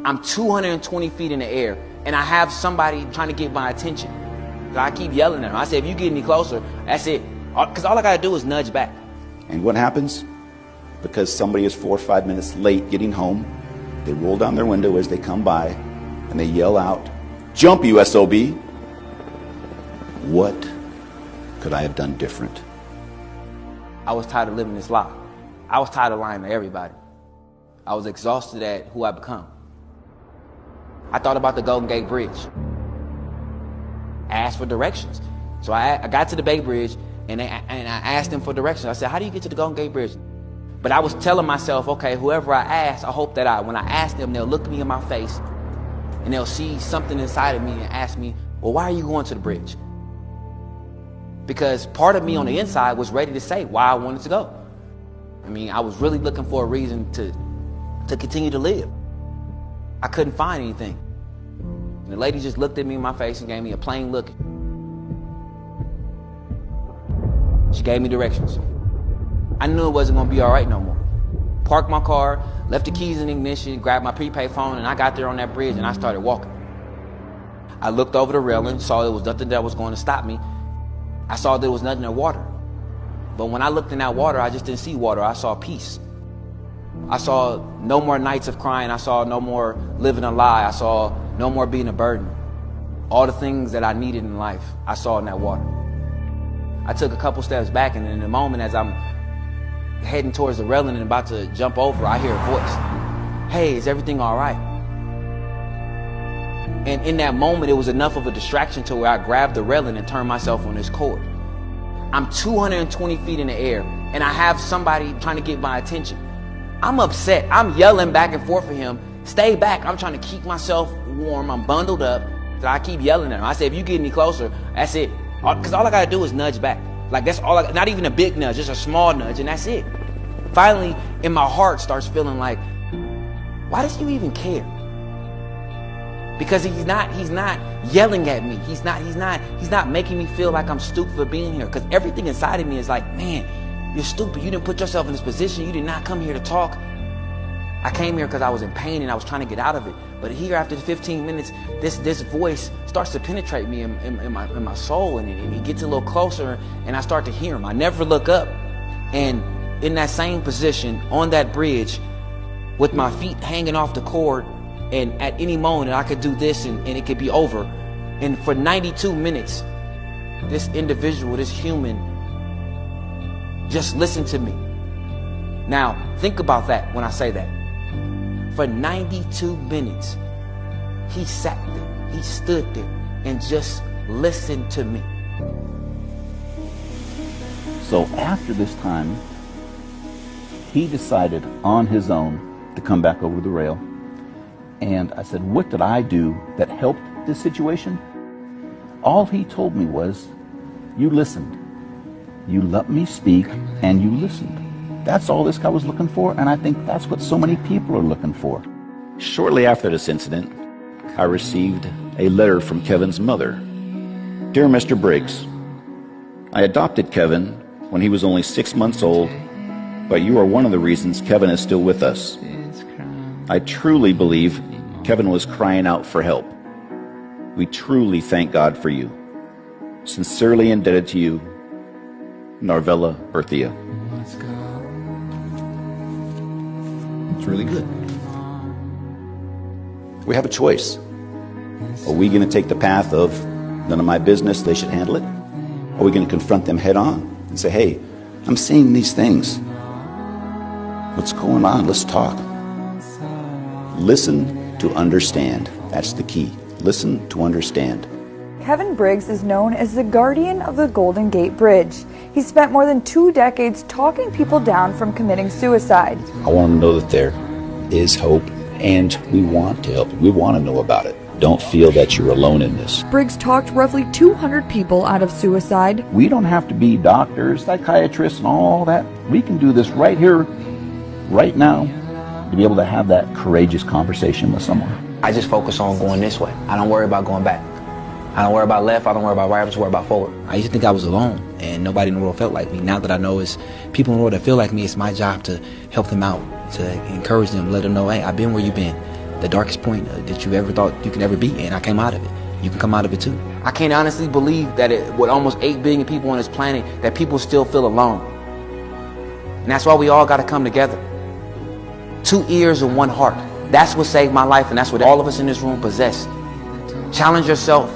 I'm 220 feet in the air, and I have somebody trying to get my attention. I keep yelling at him. I say, if you get any closer, that's it. Because all I got to do is nudge back. And what happens? Because somebody is 4 or 5 minutes late getting home, they roll down their window as they come by, and they yell out, "Jump, you SOB!" What could I have done different? I was tired of living this lie. I was tired of lying to everybody. I was exhausted at who I become. I thought about the Golden Gate Bridge. I asked for directions. So I got to the Bay Bridge, and I asked them for directions. I said, how do you get to the Golden Gate Bridge? But I was telling myself, okay, whoever I ask, I hope that when I ask them, they'll look me in my face, and they'll see something inside of me and ask me, well, why are you going to the bridge? Because part of me on the inside was ready to say why I wanted to go. I mean, I was really looking for a reason to continue to live. I couldn't find anything. And the lady just looked at me in my face and gave me a plain look. She gave me directions. I knew it wasn't gonna be all right no more. Parked my car, left the keys in the ignition, grabbed my prepaid phone, and I got there on that bridge and I started walking. I looked over the railing, saw there was nothing that was going to stop me. I saw there was nothing in water. But when I looked in that water, I just didn't see water, I saw peace. I saw no more nights of crying, I saw no more living a lie, I saw no more being a burden. All the things that I needed in life, I saw in that water. I took a couple steps back, and in the moment as I'm heading towards the railing and about to jump over, I hear a voice. Hey, is everything all right? And in that moment, it was enough of a distraction to where I grabbed the railing and turned myself on this cord. I'm 220 feet in the air, and I have somebody trying to get my attention. I'm upset. I'm yelling back and forth for him. Stay back. I'm trying to keep myself warm. I'm bundled up. So I keep yelling at him. I say, if you get any closer, that's it. Because all I got to do is nudge back. Like, that's all not even a big nudge, just a small nudge, and that's it. Finally, in my heart starts feeling like, why does he even care? Because he's not yelling at me. He's not making me feel like I'm stupid for being here. Because everything inside of me is like, man, you're stupid. You didn't put yourself in this position. You did not come here to talk. I came here because I was in pain and I was trying to get out of it. But here, after 15 minutes, this voice starts to penetrate me in my soul, and he gets a little closer, and I start to hear him. I never look up, and in that same position on that bridge, with my feet hanging off the cord, and at any moment I could do this and it could be over. And for 92 minutes, this individual, this human, just listened to me. Now, think about that when I say that. For 92 minutes, he sat there, he stood there, and just listened to me. So after this time, he decided on his own to come back over the rail. And I said, what did I do that helped this situation? All he told me was, you listened. You let me speak, and you listened. That's all this guy was looking for, and I think that's what so many people are looking for. Shortly after this incident, I received a letter from Kevin's mother. Dear Mr. Briggs, I adopted Kevin when he was only 6 months old, but you are one of the reasons Kevin is still with us. I truly believe Kevin was crying out for help. We truly thank God for you. Sincerely indebted to you, Narvella Berthia. It's really good. We have a choice. Are we going to take the path of none of my business, they should handle it? Or are we going to confront them head on and say, hey, I'm seeing these things. What's going on? Let's talk. Listen to understand. That's the key. Listen to understand. Kevin Briggs is known as the guardian of the Golden Gate Bridge. He spent more than 2 decades talking people down from committing suicide. I want them to know that there is hope, and we want to help. We want to know about it. Don't feel that you're alone in this. Briggs talked roughly 200 people out of suicide. We don't have to be doctors, psychiatrists, and all that. We can do this right here, right now, to be able to have that courageous conversation with someone. I just focus on going this way. I don't worry about going back. I don't worry about left, I don't worry about right, I just worry about forward. I used to think I was alone, and nobody in the world felt like me. Now that I know it's people in the world that feel like me, it's my job to help them out, to encourage them, let them know, hey, I've been where you've been. the darkest point that you ever thought you could ever be, and I came out of it. You can come out of it too. I can't honestly believe that with almost 8 billion people on this planet, that people still feel alone. And that's why we all got to come together. 2 ears and 1 heart. That's what saved my life, and that's what all of us in this room possess. Challenge yourself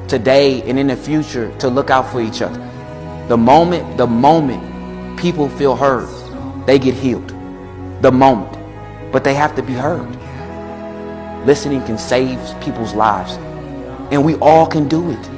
today and in the future to look out for each other. The moment people feel heard, they get healed. The moment. But they have to be heard. Listening can save people's lives. And we all can do it.